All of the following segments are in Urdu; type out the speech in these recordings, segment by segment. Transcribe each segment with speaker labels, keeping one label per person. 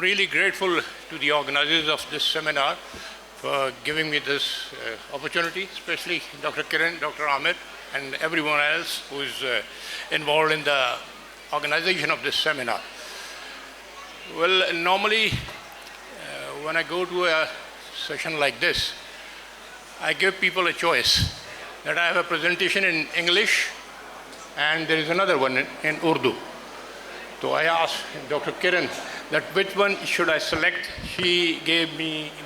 Speaker 1: really grateful to the organizers of this seminar for giving me this opportunity, especially Dr. Kiran, Dr. Ahmed, and everyone else who is involved in the organization of this seminar. Well, normally when I go to a session like this, I give people a choice that I have a presentation in English and there is another one in Urdu. So I asked Dr. Kiran that which one should I select. She gave me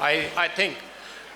Speaker 1: I think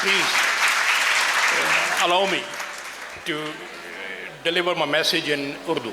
Speaker 1: please allow me to deliver my message in Urdu.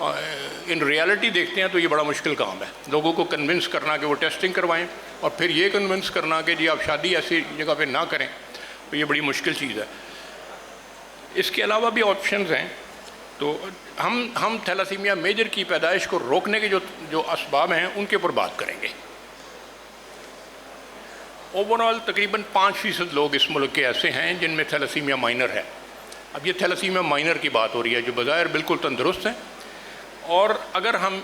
Speaker 1: In reality دیکھتے ہیں تو یہ بڑا مشکل کام ہے، لوگوں کو کنونس کرنا کہ وہ ٹیسٹنگ کروائیں، اور پھر یہ کنونس کرنا کہ جی آپ شادی ایسی جگہ پہ نہ کریں، تو یہ بڑی مشکل چیز ہے۔ اس کے علاوہ بھی آپشنز ہیں۔ تو ہم تھیلاسیمیا میجر کی پیدائش کو روکنے کے جو اسباب ہیں ان کے اوپر بات کریں گے۔ اوورآل تقریباً 5% لوگ اس ملک کے ایسے ہیں جن میں تھیلاسیمیا مائنر ہے۔ اب یہ تھیلاسیمیا مائنر کی بات ہو رہی ہے جو بظاہر بالکل تندرست ہیں، اور اگر ہم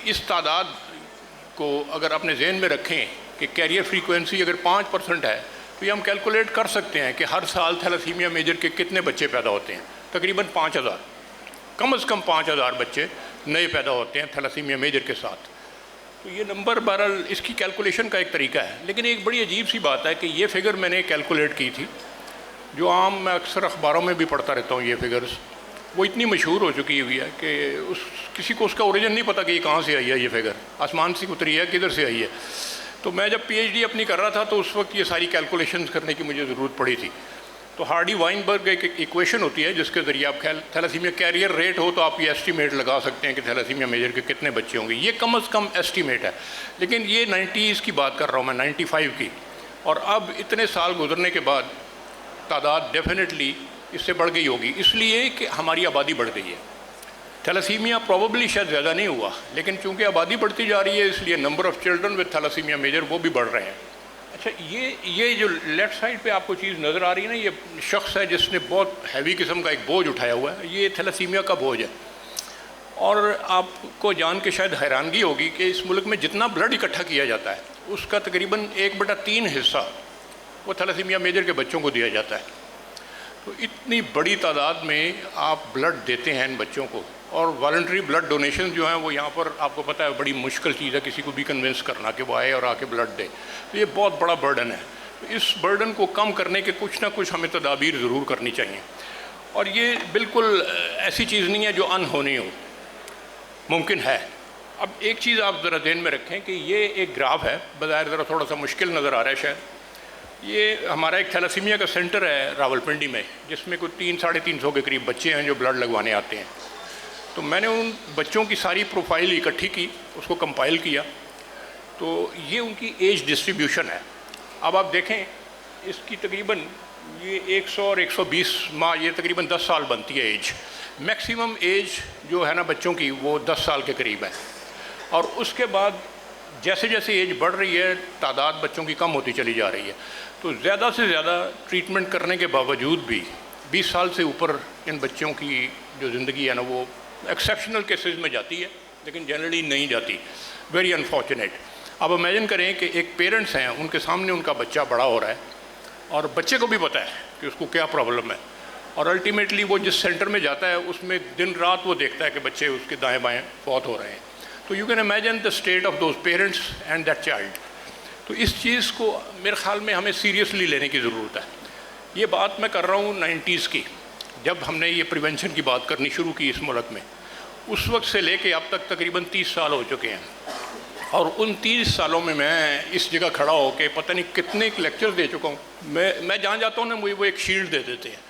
Speaker 1: اس تعداد کو اگر اپنے ذہن میں رکھیں کہ کیریئر فریکوینسی اگر 5% ہے تو یہ ہم کیلکولیٹ کر سکتے ہیں کہ ہر سال تھیلاسیمیا میجر کے کتنے بچے پیدا ہوتے ہیں۔ تقریباً 5000، کم از کم 5000 بچے نئے پیدا ہوتے ہیں تھیلاسیمیا میجر کے ساتھ۔ تو یہ نمبر بہرحال اس کی کیلکولیشن کا ایک طریقہ ہے، لیکن ایک بڑی عجیب سی بات ہے کہ یہ فگر میں نے کیلکولیٹ کی تھی، جو عام میں اکثر اخباروں میں بھی پڑھتا رہتا ہوں، یہ فگرز وہ اتنی مشہور ہو چکی ہوئی ہے کہ کسی کو اس کا اوریجن نہیں پتہ کہ یہ کہاں سے آئی ہے، یہ فگر آسمان سے اتری ہے کدھر سے آئی ہے۔ تو میں جب پی ایچ ڈی اپنی کر رہا تھا تو اس وقت یہ ساری کیلکولیشنز کرنے کی مجھے ضرورت پڑی تھی۔ تو ہارڈی وائنبرگ ایک ایکویشن ہوتی ہے جس کے ذریعے آپ تھیلاسیمیا کیریئر ریٹ ہو تو آپ یہ ایسٹیمیٹ لگا سکتے ہیں کہ تھیلاسیمیا میجر کے کتنے بچے ہوں گے۔ یہ کم از کم ایسٹیمیٹ ہے، لیکن یہ 90s کی بات کر رہا ہوں میں، 95 کی، اور اب اتنے سال گزرنے کے بعد تعداد ڈیفینیٹلی اس سے بڑھ گئی ہوگی، اس لیے کہ ہماری آبادی بڑھ گئی ہے۔ تھیلاسیمیا پروبیبلی شاید زیادہ نہیں ہوا، لیکن چونکہ آبادی بڑھتی جا رہی ہے اس لیے number of children with thalassemia major وہ بھی بڑھ رہے ہیں۔ اچھا، یہ جو لیفٹ سائڈ پہ آپ کو چیز نظر آ رہی ہے نا، یہ شخص ہے جس نے بہت ہیوی قسم کا ایک بوجھ اٹھایا ہوا ہے، یہ تھیلاسیمیا کا بوجھ ہے۔ اور آپ کو جان کے شاید حیرانگی ہوگی کہ اس ملک میں جتنا بلڈ اکٹھا کیا جاتا ہے اس کا تقریباً 1/3 حصہ وہ تھیلاسیمیا میجر کے بچوں کو دیا جاتا ہے۔ تو اتنی بڑی تعداد میں آپ بلڈ دیتے ہیں ان بچوں کو، اور والنٹری بلڈ ڈونیشن جو ہیں وہ یہاں پر آپ کو پتہ ہے بڑی مشکل چیز ہے کسی کو بھی کنونس کرنا کہ وہ آئے اور آ کے بلڈ دے، تو یہ بہت بڑا برڈن ہے۔ تو اس برڈن کو کم کرنے کے کچھ نہ کچھ ہمیں تدابیر ضرور کرنی چاہیے، اور یہ بالکل ایسی چیز نہیں ہے جو ان ہونی ہو، ممکن ہے۔ اب ایک چیز آپ ذرا ذہن میں رکھیں کہ یہ ایک گراف ہے، بظاہر ذرا تھوڑا سا مشکل نظر آ رہا ہے شاید۔ یہ ہمارا ایک تھیلاسیمیا کا سینٹر ہے راولپنڈی میں، جس میں کوئی 300-350 کے قریب بچے ہیں جو بلڈ لگوانے آتے ہیں۔ تو میں نے ان بچوں کی ساری پروفائل اکٹھی کی، اس کو کمپائل کیا، تو یہ ان کی ایج ڈسٹریبیوشن ہے۔ اب آپ دیکھیں اس کی تقریباً یہ 100 اور 120 ماہ، یہ تقریباً 10 سال بنتی ہے ایج۔ میکسیمم ایج جو ہے نا بچوں کی وہ 10 سال کے قریب ہے، اور اس کے بعد جیسے جیسے ایج بڑھ رہی ہے تعداد بچوں کی کم ہوتی چلی جا رہی ہے۔ تو زیادہ سے زیادہ ٹریٹمنٹ کرنے کے باوجود بھی 20 سال سے اوپر ان بچوں کی جو زندگی ہے نا وہ ایکسیپشنل کیسز میں جاتی ہے، لیکن جنرلی نہیں جاتی، ویری انفارچونیٹ۔ اب امیجن کریں کہ ایک پیرنٹس ہیں، ان کے سامنے ان کا بچہ بڑا ہو رہا ہے، اور بچے کو بھی پتہ ہے کہ اس کو کیا پرابلم ہے، اور الٹیمیٹلی وہ جس سینٹر میں جاتا ہے اس میں دن رات وہ دیکھتا ہے کہ بچے اس کے دائیں بائیں فوت ہو رہے ہیں۔ تو you can imagine the state of those parents and that child. تو اس چیز کو میرے خیال میں ہمیں سیریسلی لینے کی ضرورت ہے۔ یہ بات میں کر رہا ہوں 90s کی، جب ہم نے یہ پریونشن کی بات کرنی شروع کی اس ملک میں، اس وقت سے لے کے اب تک تقریباً 30 سال ہو چکے ہیں، اور ان 30 سالوں میں میں اس جگہ کھڑا ہو کے پتہ نہیں کتنے لیکچر دے چکا ہوں۔ میں جہاں جاتا ہوں نا مجھے وہ ایک شیلڈ دے دیتے ہیں،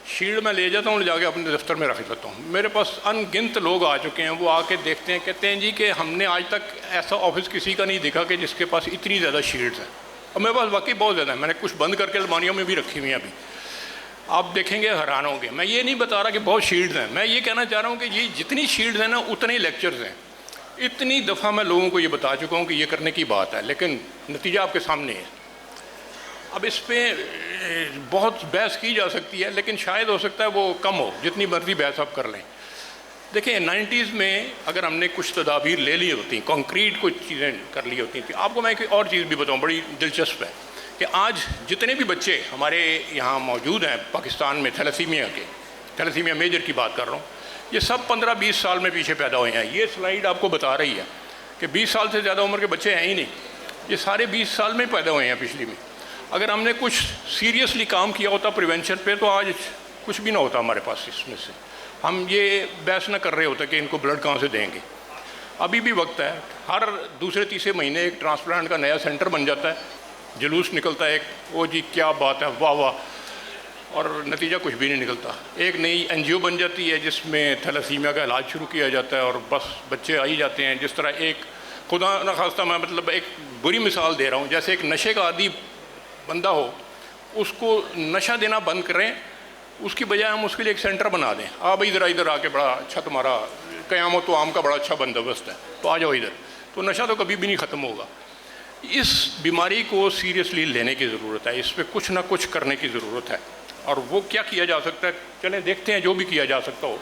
Speaker 1: شیلڈ میں لے جاتا ہوں، جا کے اپنے دفتر میں رکھ لیتا ہوں۔ میرے پاس ان گنت لوگ آ چکے ہیں، وہ آ کے دیکھتے ہیں، کہتے ہیں جی کہ ہم نے آج تک ایسا آفس کسی کا نہیں دیکھا کہ جس کے پاس اتنی زیادہ شیلڈز ہیں، اور میرے پاس واقعی بہت زیادہ ہیں، میں نے کچھ بند کر کے الماریوں میں بھی رکھی ہوئی ہیں ابھی۔ آپ دیکھیں گے حیران ہوں گے۔ میں یہ نہیں بتا رہا کہ بہت شیلڈز ہیں، میں یہ کہنا چاہ رہا ہوں کہ یہ جتنی شیلڈز ہیں نا اتنے لیکچرز ہیں۔ اتنی دفعہ میں لوگوں کو یہ بتا چکا ہوں کہ یہ کرنے کی بات ہے، لیکن نتیجہ آپ کے سامنے ہے۔ اب اس پہ بہت بحث کی جا سکتی ہے، لیکن شاید ہو سکتا ہے وہ کم ہو، جتنی مرضی بحث آپ کر لیں۔ دیکھیں 90s میں اگر ہم نے کچھ تدابیر لے لی ہوتی، کانکریٹ کچھ چیزیں کر لی ہوتی تھیں۔ آپ کو میں ایک اور چیز بھی بتاؤں بڑی دلچسپ ہے کہ آج جتنے بھی بچے ہمارے یہاں موجود ہیں پاکستان میں تھیلاسیمیا میجر کی بات کر رہا ہوں، یہ سب 15-20 سال میں پیچھے پیدا ہوئے ہیں۔ یہ سلائیڈ آپ کو بتا رہی ہے کہ 20 سال سے زیادہ عمر کے بچے ہیں ہی نہیں، یہ سارے 20 سال میں پیدا ہوئے ہیں پچھلی میں۔ اگر ہم نے کچھ سیریسلی کام کیا ہوتا پریونشن پہ تو آج کچھ بھی نہ ہوتا ہمارے پاس اس میں سے، ہم یہ بحث نہ کر رہے ہوتے کہ ان کو بلڈ کہاں سے دیں گے۔ ابھی بھی وقت ہے، ہر دوسرے تیسرے مہینے ایک ٹرانسپلانٹ کا نیا سینٹر بن جاتا ہے، جلوس نکلتا ہے ایک، او جی کیا بات ہے، واہ واہ، اور نتیجہ کچھ بھی نہیں نکلتا. ایک نئی NGO بن جاتی ہے جس میں تھیلیسیمیا کا علاج شروع کیا جاتا ہے اور بس بچے آ ہی جاتے ہیں. جس طرح ایک خدا نخواستہ میں مطلب ایک بری مثال دے رہا ہوں, جیسے ایک نشے کا عادی بندہ ہو, اس کو نشہ دینا بند کریں, اس کی بجائے ہم اس کے لیے ایک سینٹر بنا دیں. بھائی ادھر آ کے بڑا اچھا تمہارا قیامت و عام کا بڑا اچھا بندوبست ہے, تو آ جاؤ ادھر. تو نشہ تو کبھی بھی نہیں ختم ہوگا. اس بیماری کو سیریسلی لینے کی ضرورت ہے, اس پہ کچھ نہ کچھ کرنے کی ضرورت ہے. اور وہ کیا کیا جا سکتا ہے, چلیں دیکھتے ہیں جو بھی کیا جا سکتا ہو.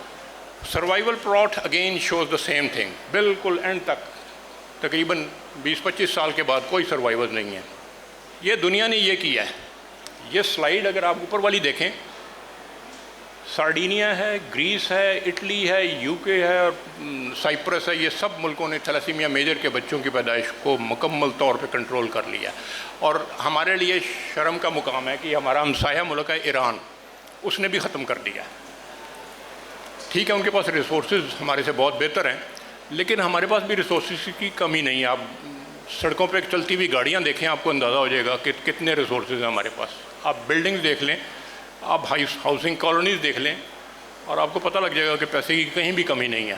Speaker 1: Survival plot again shows the same thing. بالکل اینڈ تک تقریباً 20-25 سال کے بعد کوئی سروائیول نہیں ہے. یہ دنیا نے یہ کیا ہے. یہ سلائیڈ اگر آپ اوپر والی دیکھیں, سارڈینیا ہے, گریس ہے, اٹلی ہے, UK ہے اور سائپرس ہے. یہ سب ملکوں نے تھیلیسیمیا میجر کے بچوں کی پیدائش کو مکمل طور پہ کنٹرول کر لیا. اور ہمارے لیے شرم کا مقام ہے کہ ہمارا ہمسایہ ملک ہے ایران, اس نے بھی ختم کر دیا. ٹھیک ہے ان کے پاس ریسورسز ہمارے سے بہت بہتر ہیں, لیکن ہمارے پاس بھی ریسورسز کی کمی نہیں ہے. آپ سڑکوں پہ چلتی ہوئی گاڑیاں دیکھیں, آپ کو اندازہ ہو جائے گا کہ کتنے ریسورسز ہیں ہمارے پاس. آپ بلڈنگز دیکھ لیں, آپ ہاؤسنگ کالونیز دیکھ لیں, اور آپ کو پتہ لگ جائے گا کہ پیسے کی کہیں بھی کمی نہیں ہے.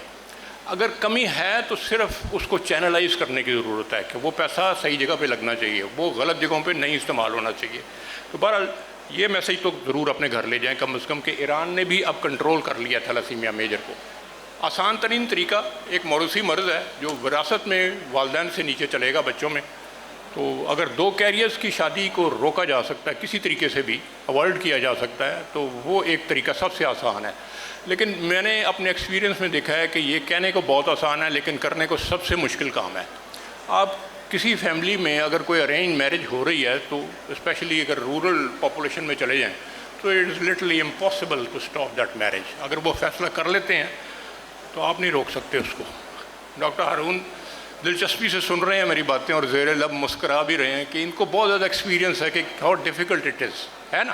Speaker 1: اگر کمی ہے تو صرف اس کو چینلائز کرنے کی ضرورت ہے کہ وہ پیسہ صحیح جگہ پہ لگنا چاہیے, وہ غلط جگہوں پہ نہیں استعمال ہونا چاہیے. تو بہرحال یہ میسیج تو ضرور اپنے گھر لے جائیں کم از کم, کہ ایران نے بھی اب کنٹرول کر لیا تھیلیسیمیا میجر کو. آسان ترین طریقہ, ایک موروثی مرض ہے جو وراثت میں والدین سے نیچے چلے گا بچوں میں. تو اگر 2 کیریئرز کی شادی کو روکا جا سکتا ہے, کسی طریقے سے بھی اوائڈ کیا جا سکتا ہے, تو وہ ایک طریقہ سب سے آسان ہے. لیکن میں نے اپنے ایکسپیرینس میں دیکھا ہے کہ یہ کہنے کو بہت آسان ہے, لیکن کرنے کو سب سے مشکل کام ہے. آپ کسی فیملی میں اگر کوئی ارینج میرج ہو رہی ہے, تو اسپیشلی اگر رورل پاپولیشن میں چلے جائیں, تو it is literally impossible to stop that marriage. اگر وہ فیصلہ کر لیتے ہیں تو آپ نہیں روک سکتے اس کو. ڈاکٹر ہارون دلچسپی سے سن رہے ہیں میری باتیں اور زیر لب مسکرا بھی رہے ہیں کہ ان کو بہت زیادہ ایکسپیرینس ہے کہ ہاؤ ڈیفیکلٹ اٹ از, ہے نا.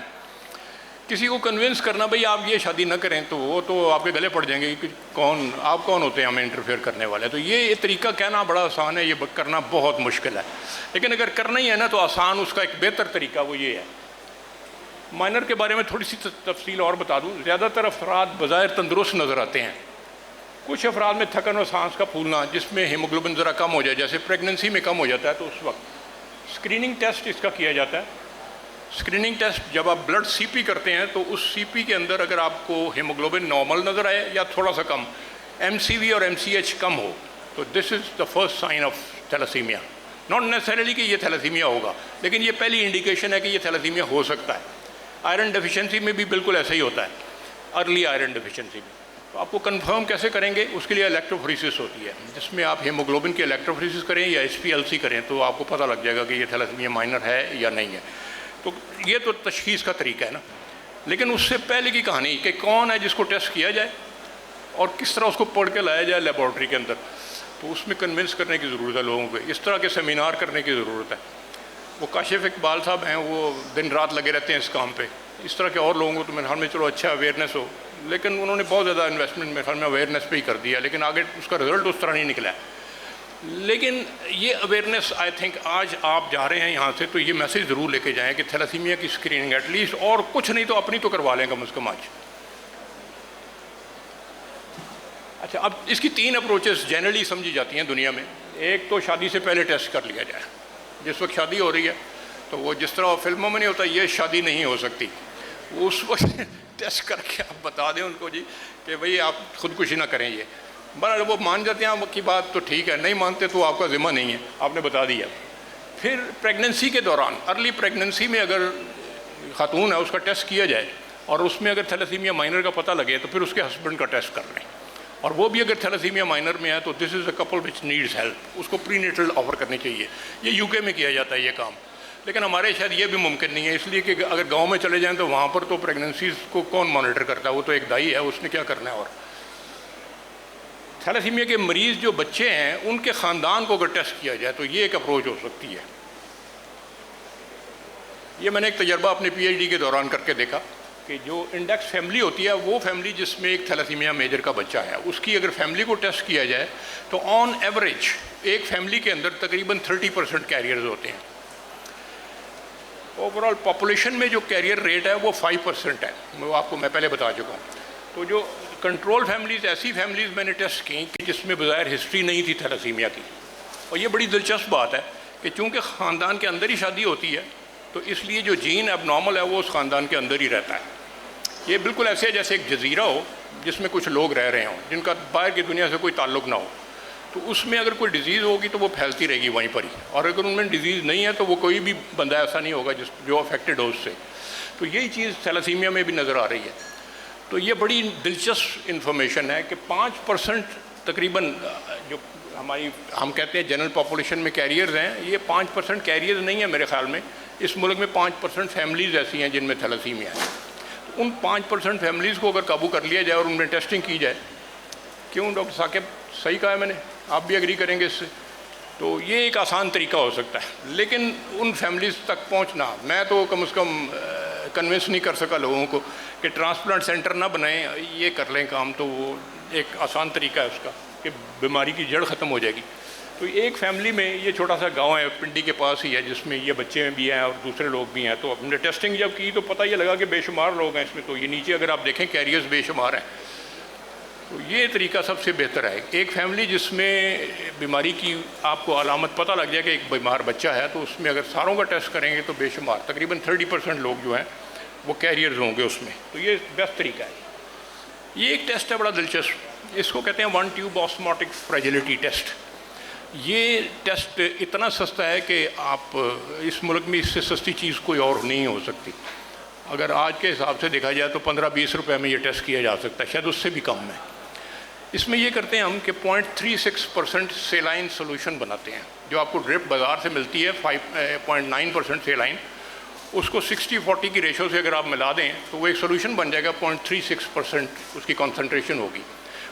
Speaker 1: کسی کو کنونس کرنا بھئی آپ یہ شادی نہ کریں, تو وہ تو آپ کے گلے پڑ جائیں گے کہ آپ کون ہوتے ہیں ہمیں انٹرفیئر کرنے والے. تو یہ طریقہ کہنا بڑا آسان ہے, یہ کرنا بہت مشکل ہے. لیکن اگر کرنا ہی ہے نا تو آسان, اس کا ایک بہتر طریقہ وہ یہ ہے. مائنر کے بارے میں تھوڑی سی تفصیل اور بتا دوں. زیادہ تر افراد بظاہر تندرست نظر آتے ہیں. کچھ افراد میں تھکن اور سانس کا پھولنا, جس میں ہیموگلوبن ذرا کم ہو جائے, جیسے پریگننسی میں کم ہو جاتا ہے, تو اس وقت اسکریننگ ٹیسٹ اس کا کیا جاتا ہے. اسکریننگ ٹیسٹ جب آپ بلڈ CP کرتے ہیں, تو اس CP کے اندر اگر آپ کو ہیموگلوبن نارمل نظر آئے یا تھوڑا سا کم, MCV اور MCH کم ہو, تو this is the first sign of thalassemia. Not necessarily کہ یہ تھیلیسیمیا ہوگا, لیکن یہ پہلی انڈیکیشن ہے کہ یہ تھیلیسیمیا ہو سکتا ہے. آئرن ڈیفیشنسی میں بھی بالکل ایسا ہی ہوتا ہے, ارلی آئرن ڈیفیشنسی میں. تو آپ کو کنفرم کیسے کریں گے, اس کے لیے الیکٹروفوریسس ہوتی ہے, جس میں آپ ہیموگلوبن کی الیکٹروفوریسس کریں یا HPLC کریں, تو آپ کو پتہ لگ جائے گا کہ یہ تھیلیسیمیا مائنر ہے یا نہیں ہے. تو یہ تو تشخیص کا طریقہ ہے نا. لیکن اس سے پہلے کی کہانی کہ کون ہے جس کو ٹیسٹ کیا جائے اور کس طرح اس کو پڑھ کے لایا جائے لیبارٹری کے اندر, تو اس میں کنونس کرنے کی ضرورت ہے لوگوں کو. اس طرح کے سیمینار کرنے کی ضرورت ہے. وہ کاشف اقبال صاحب ہیں, وہ دن رات لگے رہتے ہیں اس کام پہ. اس طرح کے اور لوگوں کو تو میرے خیال میں چلو اچھا اویئرنیس ہو, لیکن انہوں نے بہت زیادہ انویسٹمنٹ میرے خیال میں اویئرنیس پہ ہی کر دیا, لیکن آگے اس کا رزلٹ اس طرح نہیں نکلا ہے. لیکن یہ اویئرنیس آئی تھنک آج آپ جا رہے ہیں یہاں سے, تو یہ میسیج ضرور لے کے جائیں کہ تھیلیسیمیا کی اسکریننگ ایٹ لیسٹ, اور کچھ نہیں تو اپنی تو کروا لیں کم از کم آج. اچھا, اب اس کی 3 اپروچز جنرلی سمجھی جاتی ہیں دنیا میں. ایک تو شادی سے پہلے ٹیسٹ کر لیا جائے. جس وقت شادی ہو رہی ہے, تو وہ جس طرح فلموں میں نہیں ہوتا یہ شادی نہیں ہو سکتی, اس وقت ٹیسٹ کر کے آپ بتا دیں ان کو جی کہ بھئی آپ خودکشی نہ کریں. یہ بہرحال وہ مان جاتے ہیں آپ کی بات, تو ٹھیک ہے. نہیں مانتے تو آپ کا ذمہ نہیں ہے, آپ نے بتا دیا. پھر پریگننسی کے دوران, ارلی پریگننسی میں اگر خاتون ہے اس کا ٹیسٹ کیا جائے, اور اس میں اگر تھیلیسیمیا مائنر کا پتہ لگے, تو پھر اس کے ہسبینڈ کا ٹیسٹ کر لیں. اور وہ بھی اگر تھیلیسیمیا مائنر میں ہے, تو this is a Kapil which needs help, اس کو پری نیٹل آفر کرنی چاہیے. یہ UK میں کیا جاتا ہے یہ کام, لیکن ہمارے شاید یہ بھی ممکن نہیں ہے, اس لیے کہ اگر گاؤں میں چلے جائیں تو وہاں پر تو پریگننسیز کو کون مانیٹر کرتا ہے, وہ تو ایک دائی ہے, اس نے کیا کرنا ہے. اور تھیلیسیمیا کے مریض جو بچے ہیں ان کے خاندان کو اگر ٹیسٹ کیا جائے, تو یہ ایک اپروچ ہو سکتی ہے. یہ میں نے ایک تجربہ اپنے PhD کے دوران کر کے دیکھا کہ جو انڈیکس فیملی ہوتی ہے, وہ فیملی جس میں ایک تھیلیسیمیا میجر کا بچہ ہے, اس کی اگر فیملی کو ٹیسٹ کیا جائے, تو آن ایوریج ایک فیملی کے اندر تقریباً 30% کیریئرز ہوتے ہیں. اوور آل پاپولیشن میں جو کیریئر ریٹ ہے وہ 5% ہے، وہ آپ کو میں پہلے بتا چکا ہوں. تو جو کنٹرول فیملیز، ایسی فیملیز میں نے ٹیسٹ کی کہ جس میں بظاہر ہسٹری نہیں تھی تھیلاسیمیا کی. اور یہ بڑی دلچسپ بات ہے کہ چونکہ خاندان کے اندر ہی شادی ہوتی ہے تو اس لیے جو جین اب نارمل ہے وہ اس خاندان کے اندر ہی رہتا ہے. یہ بالکل ایسے ہے جیسے ایک جزیرہ ہو جس میں کچھ لوگ رہ رہے ہوں جن کا باہر کی دنیا سے کوئی تعلق نہ ہو، تو اس میں اگر کوئی ڈیزیز ہوگی تو وہ پھیلتی رہے گی وہیں پر ہی، اور اگر ان میں ڈیزیز نہیں ہے تو وہ کوئی بھی بندہ ایسا نہیں ہوگا جو افیکٹڈ ہو اس سے. تو یہی چیز تھیلاسیمیا میں بھی نظر آ رہی ہے. تو یہ بڑی دلچسپ انفارمیشن ہے کہ 5% تقریباً جو ہم کہتے ہیں جنرل پاپولیشن میں کیریئرز ہیں، یہ 5% کیریئرز نہیں ہیں میرے خیال میں. اس ملک میں 5% فیملیز ایسی ہیں جن میں تھیلاسیمیا ہے. ان 5% فیملیز کو اگر قابو کر لیا جائے اور ان میں ٹیسٹنگ کی جائے، کیوں ڈاکٹر ثاقب صحیح کہا ہے میں نے، آپ بھی ایگری کریں گے اس سے، تو یہ ایک آسان طریقہ ہو سکتا ہے. لیکن ان فیملیز تک پہنچنا، میں تو کم از کم کنونس نہیں کر سکا لوگوں کو کہ ٹرانسپلانٹ سینٹر نہ بنائیں، یہ کر لیں کام، تو وہ ایک آسان طریقہ ہے اس کا کہ بیماری کی جڑ ختم ہو جائے گی. تو ایک فیملی میں، یہ چھوٹا سا گاؤں ہے پنڈی کے پاس ہی ہے جس میں یہ بچے بھی ہیں اور دوسرے لوگ بھی ہیں. تو ہم نے ٹیسٹنگ جب کی تو پتہ یہ لگا کہ بے شمار لوگ ہیں اس میں. تو یہ نیچے اگر آپ دیکھیں کیریئرز بے شمار ہیں. تو یہ طریقہ سب سے بہتر ہے. ایک فیملی جس میں بیماری کی آپ کو علامت پتہ لگ جائے کہ ایک بیمار بچہ ہے، تو اس میں اگر ساروں کا ٹیسٹ کریں گے تو بے شمار تقریباً 30% لوگ جو ہیں وہ کیریئرز ہوں گے اس میں. تو یہ بیسٹ طریقہ ہے. یہ ایک ٹیسٹ ہے بڑا دلچسپ، اس کو کہتے ہیں 1 ٹیوب آسموٹک فریجلٹی ٹیسٹ. یہ ٹیسٹ اتنا سستا ہے کہ آپ اس ملک میں اس سے سستی چیز کوئی اور نہیں ہو سکتی. اگر آج کے حساب سے دیکھا جائے تو 15-20 روپے میں یہ ٹیسٹ کیا جا سکتا ہے، شاید اس سے بھی کم ہے. اس میں یہ کرتے ہیں ہم کہ 0.36% سیلائن سولوشن بناتے ہیں. جو آپ کو ڈرپ بازار سے ملتی ہے 5.9% سیلائن، اس کو 60-40 کی ریشو سے اگر آپ ملا دیں تو وہ ایک سولوشن بن جائے گا. 0.36% اس کی کانسنٹریشن ہوگی.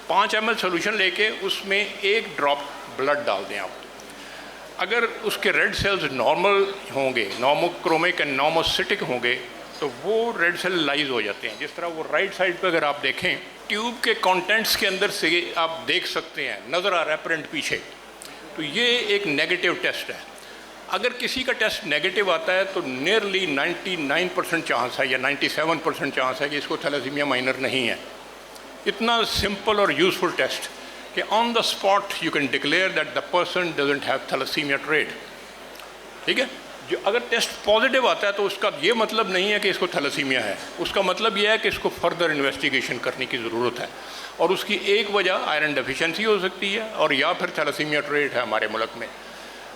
Speaker 1: 5 ml سولوشن لے کے اس میں 1 ڈراپ بلڈ ڈال دیں آپ. اگر اس کے ریڈ سیلز نارمل ہوں گے، نارموکرومک اینڈ نارموسٹک ہوں گے، تو وہ ریڈ سیل لائز ہو جاتے ہیں. جس طرح وہ رائٹ سائڈ پہ اگر آپ دیکھیں ٹیوب کے کانٹینٹس کے اندر سے آپ دیکھ سکتے ہیں، نظر آ رہا ہے پرنٹ پیچھے. تو یہ ایک نیگیٹو ٹیسٹ ہے. اگر کسی کا ٹیسٹ نیگیٹو آتا ہے تو نیئرلی 99% چانس ہے یا 97% چانس ہے کہ اس کو تھیلاسیمیا مائنر نہیں ہے. اتنا سمپل اور یوزفل ٹیسٹ کہ on the spot you can declare that the person doesn't have thalassemia trait. ٹھیک ہے. جو اگر ٹیسٹ پازیٹیو آتا ہے تو اس کا یہ مطلب نہیں ہے کہ اس کو تھیلاسیمیا ہے. اس کا مطلب یہ ہے کہ اس کو فردر انویسٹیگیشن کرنے کی ضرورت ہے. اور اس کی ایک وجہ آئرن ڈیفیشنسی ہو سکتی ہے اور یا پھر تھیلاسیمیا ٹریٹ ہے ہمارے ملک میں.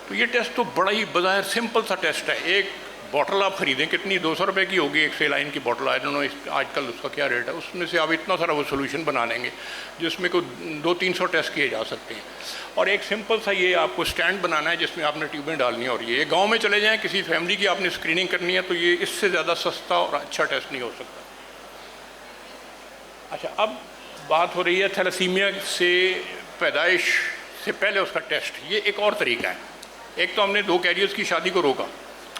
Speaker 1: تو یہ ٹیسٹ تو بڑا ہی بظاہر سمپل سا ٹیسٹ ہے. ایک باٹل آپ خریدیں کتنی 200 روپے کی ہوگی ایک سیلائن کی باٹل. آئی ڈونٹ نو آج کل اس کا کیا ریٹ ہے. اس میں سے آپ اتنا سارا وہ سولوشن بنا لیں گے جس میں کوئی 200-300 ٹیسٹ کیے جا سکتے ہیں. اور ایک سمپل سا یہ آپ کو سٹینڈ بنانا ہے جس میں آپ نے ٹیوبیں ڈالنی ہیں. اور یہ گاؤں میں چلے جائیں کسی فیملی کی آپ نے اسکریننگ کرنی ہے تو یہ اس سے زیادہ سستا اور اچھا ٹیسٹ نہیں ہو سکتا. اچھا، اب بات ہو رہی ہے تھیلاسیمیا سے پیدائش سے پہلے اس کا ٹیسٹ. یہ ایک اور طریقہ ہے. ایک تو ہم نے 2 کیریئرز کی شادی کو روکا،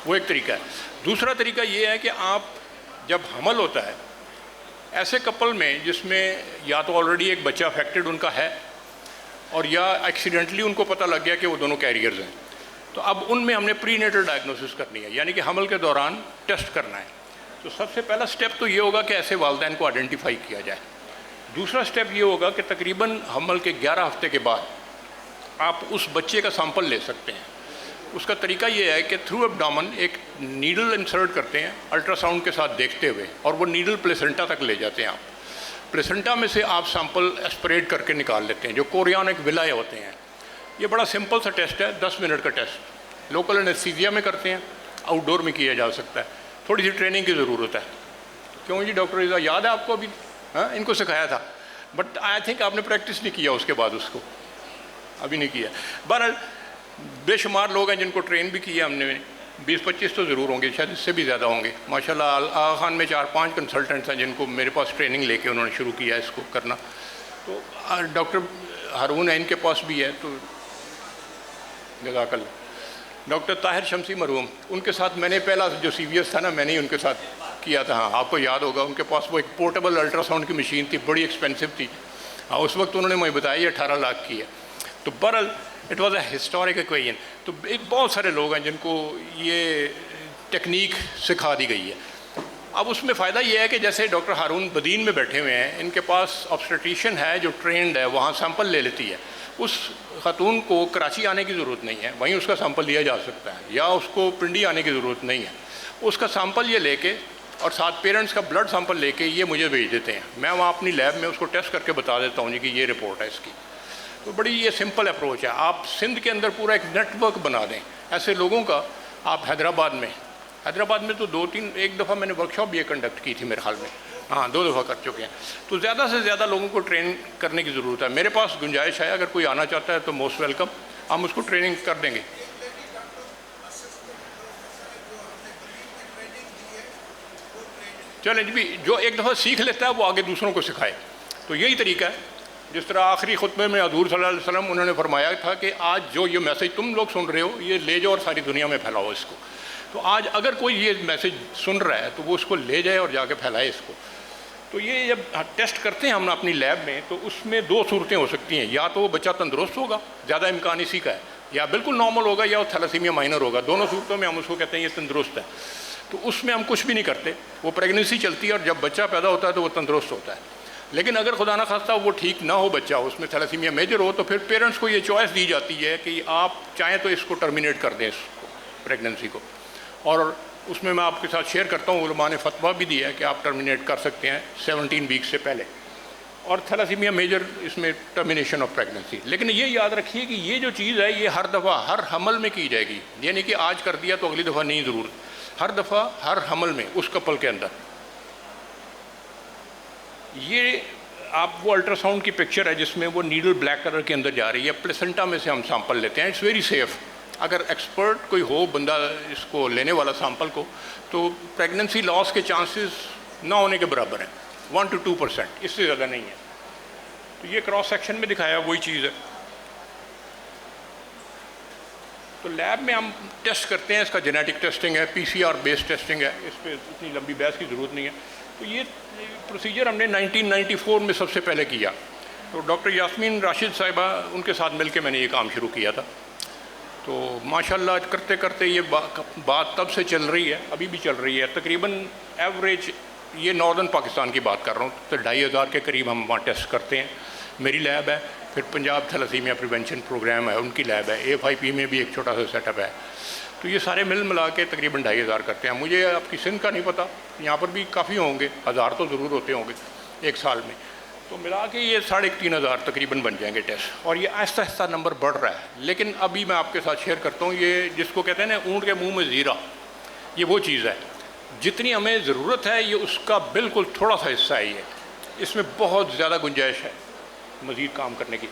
Speaker 1: وہ ایک طریقہ ہے. دوسرا طریقہ یہ ہے کہ آپ جب حمل ہوتا ہے ایسے کپل میں جس میں یا تو آلریڈی ایک بچہ افیکٹڈ ان کا ہے اور یا ایکسیڈنٹلی ان کو پتہ لگ گیا کہ وہ دونوں کیریئرز ہیں، تو اب ان میں ہم نے پری نیٹل ڈائگنوسس کرنی ہے، یعنی کہ حمل کے دوران ٹیسٹ کرنا ہے. تو سب سے پہلا سٹیپ تو یہ ہوگا کہ ایسے والدین کو آئیڈینٹیفائی کیا جائے. دوسرا سٹیپ یہ ہوگا کہ تقریباً حمل کے 11 ہفتے کے بعد آپ اس بچے کا سیمپل لے سکتے ہیں. اس کا طریقہ یہ ہے کہ تھرو ایبڈومن ایک نیڈل انسرٹ کرتے ہیں الٹرا ساؤنڈ کے ساتھ دیکھتے ہوئے، اور وہ نیڈل پلیسنٹا تک لے جاتے ہیں. آپ پلیسنٹا میں سے آپ سیمپل اسپریڈ کر کے نکال لیتے ہیں جو کوریانک ولائی ہوتے ہیں. یہ بڑا سمپل سا ٹیسٹ ہے، 10 منٹ کا ٹیسٹ. لوکل انیستھیزیا میں کرتے ہیں، آؤٹ ڈور میں کیا جا سکتا ہے. تھوڑی سی ٹریننگ کی ضرورت ہے. کیوں جی ڈاکٹر رضا، یاد ہے آپ کو ابھی؟ ہاں، ان کو سکھایا تھا بٹ آئی تھنک آپ نے پریکٹس نہیں کیا اس کے بعد، اس کو ابھی نہیں کیا. بہرحال بے شمار لوگ ہیں جن کو ٹرین بھی کیا ہم نے. 20-25 تو ضرور ہوں گے، شاید اس سے بھی زیادہ ہوں گے. ماشاءاللہ آغا خان میں 4-5 کنسلٹنٹس ہیں جن کو میرے پاس ٹریننگ لے کے انہوں نے شروع کیا اس کو کرنا. تو ڈاکٹر ہارون ہے ان کے پاس بھی ہے، تو جزاک اللہ. ڈاکٹر طاہر شمسی مرحوم، ان کے ساتھ میں نے پہلا جو CVS تھا نا، میں نے ہی ان کے ساتھ کیا تھا. ہاں، آپ کو یاد ہوگا ان کے پاس وہ ایک پورٹیبل الٹرا ساؤنڈ کی مشین تھی، بڑی ایکسپینسو تھی. ہاں، اس وقت انہوں نے مجھے بتایا یہ 18 لاکھ کی ہے. تو بہرحال it was a historic equation. تو بہت سارے لوگ ہیں جن کو یہ ٹیکنیک سکھا دی گئی ہے. اب اس میں فائدہ یہ ہے کہ جیسے ڈاکٹر ہارون بدین میں بیٹھے ہوئے ہیں, ان کے پاس آبسٹیٹیشین ہے جو ٹرینڈ ہے, وہاں سیمپل لے لیتی ہے. اس خاتون کو کراچی آنے کی ضرورت نہیں ہے, وہیں اس کا سیمپل لیا جا سکتا ہے, یا اس کو پنڈی آنے کی ضرورت نہیں ہے. اس کا سیمپل یہ لے کے اور ساتھ پیرنٹس کا بلڈ سیمپل لے کے یہ مجھے بھیج دیتے ہیں. میں وہاں اپنی لیب میں اس کو ٹیسٹ کر کے بتا دیتا ہوں جی کہ یہ رپورٹ ہے اس کی. تو بڑی یہ سمپل اپروچ ہے. آپ سندھ کے اندر پورا ایک نیٹ ورک بنا دیں ایسے لوگوں کا. آپ حیدرآباد میں تو ایک دفعہ میں نے ورکشاپ بھی کنڈکٹ کی تھی میرے خیال میں, ہاں 2 دفعہ کر چکے ہیں. تو زیادہ سے زیادہ لوگوں کو ٹرین کرنے کی ضرورت ہے. میرے پاس گنجائش ہے, اگر کوئی آنا چاہتا ہے تو موسٹ ویلکم, ہم اس کو ٹریننگ کر دیں گے. چلیں جی, جو ایک دفعہ سیکھ لیتا ہے وہ آگے دوسروں کو سکھائے. تو یہی طریقہ ہے. جس طرح آخری خطبے میں حضور صلی اللہ علیہ وسلم انہوں نے فرمایا تھا کہ آج جو یہ میسج تم لوگ سن رہے ہو یہ لے جاؤ اور ساری دنیا میں پھیلاؤ اس کو. تو آج اگر کوئی یہ میسج سن رہا ہے تو وہ اس کو لے جائے اور جا کے پھیلائے اس کو. تو یہ جب ٹیسٹ کرتے ہیں ہم اپنی لیب میں تو اس میں 2 صورتیں ہو سکتی ہیں. یا تو وہ بچہ تندرست ہوگا, زیادہ امکان اسی کا ہے, یا بالکل نارمل ہوگا, یا وہ تھیلیسیمیا مائنر ہوگا. دونوں صورتوں میں ہم اس کو کہتے ہیں یہ تندرست ہے. تو اس میں ہم کچھ بھی نہیں کرتے, وہ پریگننسی چلتی ہے اور جب بچہ پیدا ہوتا ہے تو وہ تندرست ہوتا ہے. لیکن اگر خدا نخواستہ وہ ٹھیک نہ ہو بچہ, اس میں تھیلیسیمیا میجر ہو, تو پھر پیرنٹس کو یہ چوائس دی جاتی ہے کہ آپ چاہیں تو اس کو ٹرمینیٹ کر دیں, اس کو پریگننسی کو. اور اس میں آپ کے ساتھ شیئر کرتا ہوں, علماء نے فتویٰ بھی دیا ہے کہ آپ ٹرمینیٹ کر سکتے ہیں 17 ویک سے پہلے. اور تھیلیسیمیا میجر اس میں ٹرمینیشن آف پریگننسی. لیکن یہ یاد رکھیے کہ یہ جو چیز ہے یہ ہر دفعہ ہر حمل میں کی جائے گی. یعنی کہ آج کر دیا تو اگلی دفعہ نہیں ضرورت, ہر دفعہ ہر حمل میں اس کپل کے اندر. یہ آپ وہ الٹرا ساؤنڈ کی پکچر ہے جس میں وہ نیڈل بلیک کلر کے اندر جا رہی ہے. پلیسنٹا میں سے ہم سیمپل لیتے ہیں. It's very safe. اگر ایکسپرٹ کوئی ہو بندہ اس کو لینے والا سیمپل کو, تو پریگننسی لاس کے چانسز نہ ہونے کے برابر ہیں, 1 to 2%, اس سے زیادہ نہیں ہے. تو یہ کراس سیکشن میں دکھایا وہی چیز ہے. تو لیب میں ہم ٹیسٹ کرتے ہیں, اس کا جینیٹک ٹیسٹنگ ہے, PCR بیس ٹیسٹنگ ہے, اس پہ اتنی لمبی بحث کی ضرورت نہیں ہے. تو یہ پروسیجر ہم نے 1994 میں سب سے پہلے کیا. تو ڈاکٹر یاسمین راشد صاحبہ, ان کے ساتھ مل کے میں نے یہ کام شروع کیا تھا. تو ماشاءاللہ کرتے کرتے یہ بات تب سے چل رہی ہے, ابھی بھی چل رہی ہے. تقریباً ایوریج, یہ ناردرن پاکستان کی بات کر رہا ہوں, تو 2500 کے قریب ہم وہاں ٹیسٹ کرتے ہیں. میری لیب ہے, پھر پنجاب تھیلیسیمیا پریونشن پروگرام ہے, ان کی لیب ہے, AFIP میں بھی ایک چھوٹا سا سیٹ اپ ہے. تو یہ سارے ملا کے تقریباً 2500 کرتے ہیں. مجھے آپ کی سندھ کا نہیں پتہ, یہاں پر بھی کافی ہوں گے, 1000 تو ضرور ہوتے ہوں گے ایک سال میں. تو ملا کے یہ 3500 تقریباً بن جائیں گے ٹیسٹ. اور یہ آہستہ آہستہ نمبر بڑھ رہا ہے. لیکن ابھی میں آپ کے ساتھ شیئر کرتا ہوں, یہ جس کو کہتے ہیں نا اونٹ کے منہ میں زیرہ, یہ وہ چیز ہے. جتنی ہمیں ضرورت ہے یہ اس کا بالکل تھوڑا سا حصہ ہے. اس میں بہت زیادہ گنجائش ہے مزید کام کرنے کی.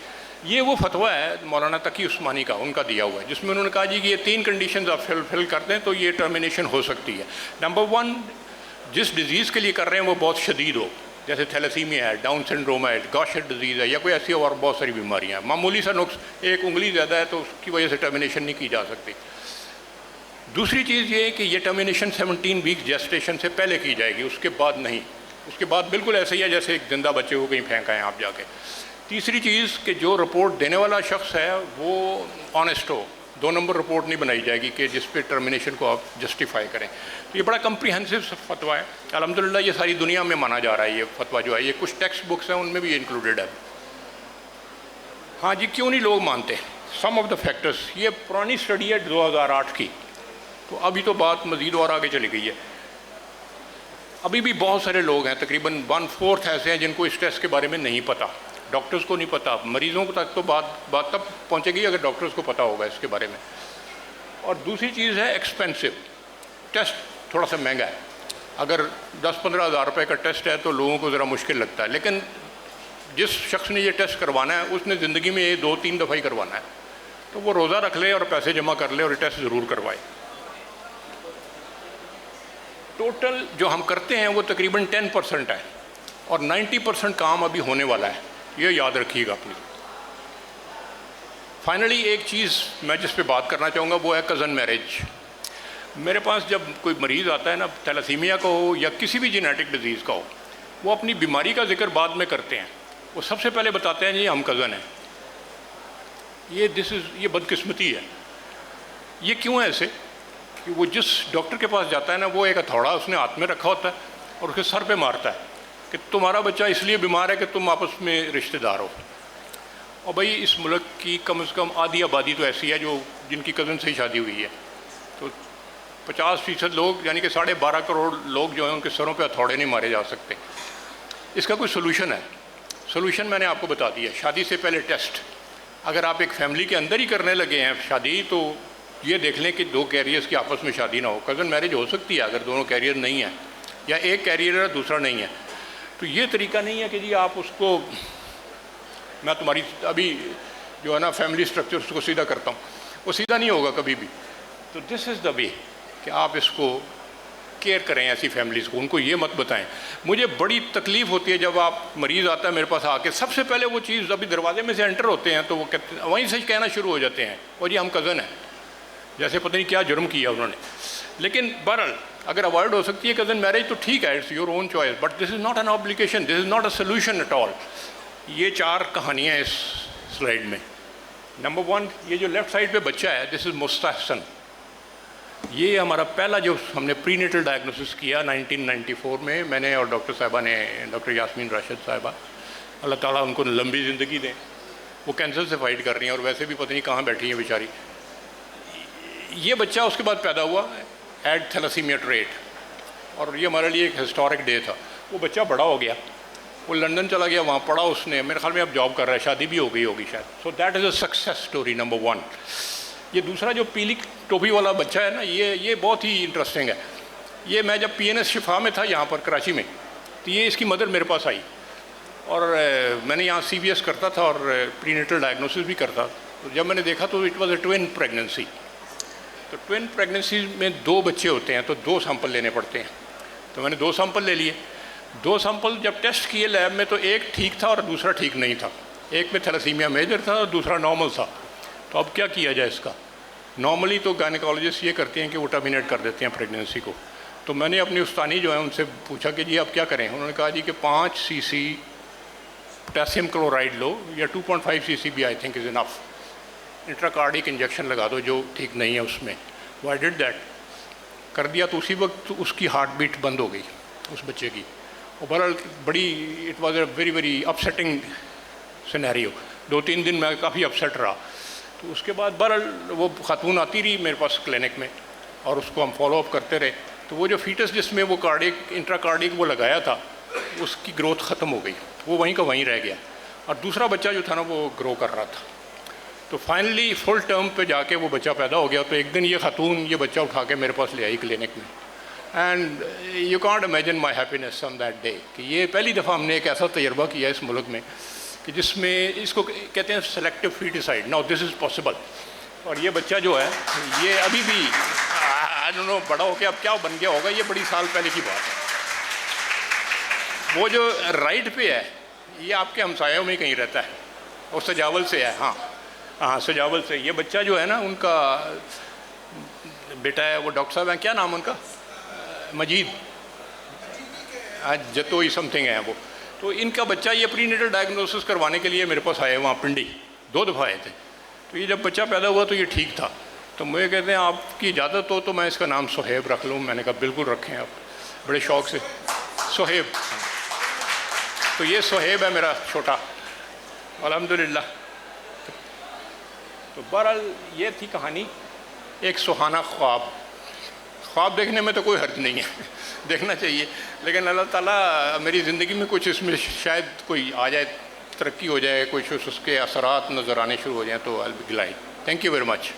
Speaker 1: یہ وہ فتویٰ ہے مولانا تقی عثمانی کا, ان کا دیا ہوا ہے, جس میں انہوں نے کہا جی کہ یہ 3 کنڈیشنز آپ فل کر دیں تو یہ ٹرمینیشن ہو سکتی ہے. نمبر 1, جس ڈیزیز کے لیے کر رہے ہیں وہ بہت شدید ہو, جیسے تھیلیسیمیا ہے, ڈاؤن سنڈروم ہے, گاشر ڈیزیز ہے, یا کوئی ایسی اور بہت ساری بیماریاں ہیں. معمولی سا نقص, ایک انگلی زیادہ ہے تو اس کی وجہ سے ٹرمینیشن نہیں کی جا سکتی. دوسری چیز یہ ہے کہ یہ ٹرمینیشن 17 ویک جیسٹیشن سے پہلے کی جائے گی, اس کے بعد نہیں. اس کے بعد بالکل ایسے ہی ہے جیسے ایک زندہ بچے کو کہیں پھینکا ہے آپ جا کے. تیسری چیز کہ جو رپورٹ دینے والا شخص ہے وہ آنیسٹ ہو. 2 نمبر رپورٹ نہیں بنائی جائے گی کہ جس پہ ٹرمینیشن کو آپ جسٹیفائی کریں. تو یہ بڑا کمپریہنسو فتویٰ ہے. الحمدللہ یہ ساری دنیا میں مانا جا رہا ہے یہ فتویٰ جو ہے. یہ کچھ ٹیکسٹ بکس ہیں ان میں بھی یہ انکلوڈیڈ ہے. ہاں جی, کیوں نہیں لوگ مانتے؟ سم آف دا فیکٹرز. یہ پرانی اسٹڈی ہے 2008 کی, تو ابھی تو بات مزید اور آگے چلی گئی ہے. ابھی بھی بہت سارے لوگ ہیں, تقریباً 1/4 ایسے ہیں جن کو اس ٹیسٹ کے بارے میں نہیں پتہ. ڈاکٹرز کو نہیں پتہ, مریضوں کو تک تو بات تب پہنچے گی اگر ڈاکٹرز کو پتہ ہوگا اس کے بارے میں. اور دوسری چیز ہے ایکسپینسو. ٹیسٹ تھوڑا سا مہنگا ہے. اگر 10-15 ہزار روپے کا ٹیسٹ ہے تو لوگوں کو ذرا مشکل لگتا ہے. لیکن جس شخص نے یہ ٹیسٹ کروانا ہے اس نے زندگی میں یہ 2-3 دفعہ ہی کروانا ہے, تو وہ روزہ رکھ لے اور پیسے جمع کر لے اور یہ ٹیسٹ ضرور کروائے. ٹوٹل جو ہم کرتے ہیں وہ تقریباً 10% ہے, اور 90% کام ابھی ہونے والا ہے. یہ یاد رکھیے گا پلیز. فائنلی ایک چیز میں جس پہ بات کرنا چاہوں گا وہ ہے کزن میرج. میرے پاس جب کوئی مریض آتا ہے نا, تھیلیسیمیا کا ہو یا کسی بھی جینیٹک ڈیزیز کا ہو, وہ اپنی بیماری کا ذکر بعد میں کرتے ہیں. وہ سب سے پہلے بتاتے ہیں جی ہم کزن ہیں. یہ بدقسمتی ہے. یہ کیوں ہے ایسے؟ کہ وہ جس ڈاکٹر کے پاس جاتا ہے نا، وہ ایک ہتھوڑا اس نے ہاتھ میں رکھا ہوتا ہے اور اس کے سر پہ مارتا ہے کہ تمہارا بچہ اس لیے بیمار ہے کہ تم آپس میں رشتہ دار ہو. اور بھائی اس ملک کی کم از کم آدھی آبادی تو ایسی ہے جو جن کی کزن سے ہی شادی ہوئی ہے. تو 50% لوگ یعنی کہ 12.5 کروڑ لوگ جو ہیں ان کے سروں پہ ہتھوڑے نہیں مارے جا سکتے. اس کا کوئی سلوشن ہے؟ سلوشن میں نے آپ کو بتا دیا. شادی سے پہلے ٹیسٹ. اگر آپ ایک فیملی کے اندر ہی کرنے لگے ہیں شادی، تو یہ دیکھ لیں کہ 2 کیریئرز کی آپس میں شادی نہ ہو. کزن میرج ہو سکتی ہے اگر دونوں کیریئر نہیں ہیں، یا ایک کیریئر ہے دوسرا نہیں ہے. تو یہ طریقہ نہیں ہے کہ جی آپ اس کو، میں تمہاری ابھی جو ہے نا فیملی سٹرکچر کو سیدھا کرتا ہوں، وہ سیدھا نہیں ہوگا کبھی بھی. تو دس از دا وے کہ آپ اس کو کیئر کریں ایسی فیملیز کو. ان کو یہ مت بتائیں. مجھے بڑی تکلیف ہوتی ہے جب آپ مریض آتا ہے میرے پاس آ کے، سب سے پہلے وہ چیز ابھی دروازے میں سے انٹر ہوتے ہیں تو وہ وہیں سے کہنا شروع ہو جاتے ہیں اور جی ہم کزن ہیں، جیسے پتہ نہیں کیا جرم کیا انہوں نے. لیکن بہرحال اگر اوائڈ ہو سکتی ہے کزن میرج تو ٹھیک ہے، it's your own choice, but this is not an obligation, this is not a solution at all. یہ 4 کہانیاں اس سلائیڈ میں. نمبر 1، یہ جو لیفٹ سائڈ پہ بچہ ہے، دس از مستحسن. یہ ہمارا پہلا جو ہم نے پری نیٹل ڈائگنوسس کیا 1994 میں نے اور ڈاکٹر صاحبہ نے، ڈاکٹر یاسمین راشد صاحبہ، اللہ تعالیٰ ان کو لمبی زندگی دیں. وہ کینسر سے فائٹ کر رہی ہیں اور ویسے بھی پتہ نہیں کہاں بیٹھی ہیں بیچاری. یہ بچہ اس کے بعد پیدا ہوا ایڈ تھیلاسیمیا ٹریٹ، اور یہ ہمارے لیے ایک ہسٹورک ڈے تھا. وہ بچہ بڑا ہو گیا، وہ لندن چلا گیا، وہاں پڑھا اس نے، میرے خیال میں اب جاب کر رہا ہے، شادی بھی ہو گئی ہوگی شاید. So that is a success story number 1. یہ دوسرا جو پیلی ٹوپی والا بچہ ہے نا، یہ بہت ہی انٹرسٹنگ ہے. یہ میں جب PNS شفا میں تھا یہاں پر کراچی میں، تو یہ اس کی مدر میرے پاس آئی، اور میں نے یہاں CVS کرتا تھا اور پری نیٹل ڈائگنوسس بھی کرتا. تو جب میں نے دیکھا تو it was a twin pregnancy. تو ٹوین پریگننسی میں 2 بچے ہوتے ہیں تو 2 سیمپل لینے پڑتے ہیں. تو میں نے 2 سیمپل لے لیے. 2 سیمپل جب ٹیسٹ کیے لیب میں تو ایک ٹھیک تھا اور دوسرا ٹھیک نہیں تھا. ایک میں تھیلاسیمیا میجر تھا اور دوسرا نارمل تھا. تو اب کیا کیا جائے اس کا؟ نارملی تو گائنیکالوجسٹ یہ کرتے ہیں کہ وہ ٹرمینیٹ کر دیتے ہیں پریگننسی کو. تو میں نے اپنی استانی جو ہے ان سے پوچھا کہ جی آپ کیا کریں. انہوں نے کہا جی کہ 5 cc پوٹاسیم کلورائڈ لو، یا 2.5 cc بھی I think is enough. انٹراکارڈک injection لگا دو جو ٹھیک نہیں ہے اس میں. وائی ڈڈ دیٹ کر دیا تو اسی وقت اس کی ہارٹ بیٹ بند ہو گئی اس بچے کی. اور بہرحال بڑی it was a very very upsetting scenario. 2-3 دن میں کافی اپسیٹ رہا. تو اس کے بعد بہرحال وہ خاتون آتی رہی میرے پاس کلینک میں اور اس کو ہم فالو اپ کرتے رہے. تو وہ جو فیٹس جس میں وہ انٹراکارڈک وہ لگایا تھا، اس کی گروتھ ختم ہو گئی، وہ وہیں کا وہیں رہ گیا. اور دوسرا بچہ جو تھا نا وہ گرو کر رہا تھا. تو فائنلی فل ٹرم پہ جا کے وہ بچہ پیدا ہو گیا. تو ایک دن یہ خاتون یہ بچہ اٹھا کے میرے پاس لے آئی کلینک میں. And you can't imagine my happiness on that day کہ یہ پہلی دفعہ ہم نے ایک ایسا تجربہ کیا اس ملک میں کہ جس میں اس کو کہتے ہیں selective feticide. Now this is possible. اور یہ بچہ جو ہے یہ ابھی بھی آئی ڈونٹ نو بڑا ہو کے اب کیا بن گیا ہوگا. یہ بڑی سال پہلے کی بات ہے. وہ جو رائٹ پہ ہے یہ آپ کے ہمسایوں میں ہی کہیں رہتا ہے، اور سجاول سے ہے. ہاں سجاول سے. یہ بچہ جو ہے نا ان کا بیٹا ہے، وہ ڈاکٹر صاحب ہیں، کیا نام ان کا؟ مجید جتوئی سم تھنگ ہے وہ. تو ان کا بچہ یہ پری نیٹل ڈائگنوسس کروانے کے لیے میرے پاس آئے وہاں پنڈی. 2 دفعہ آئے تھے. تو یہ جب بچہ پیدا ہوا تو یہ ٹھیک تھا. تو مجھے کہتے ہیں آپ کی اجازت ہو تو میں اس کا نام صہیب رکھ لوں. میں نے کہا بالکل رکھیں آپ، بڑے شوق سے. صہیب. تو یہ صہیب ہے میرا چھوٹا الحمدللہ. تو بہرحال یہ تھی کہانی. ایک سہانا خواب دیکھنے میں تو کوئی حرج نہیں ہے، دیکھنا چاہیے. لیکن اللہ تعالیٰ میری زندگی میں کچھ اس میں شاید کوئی آ جائے، ترقی ہو جائے، کچھ اس کے اثرات نظر آنے شروع ہو جائیں تو I'll be glad. Thank you very much.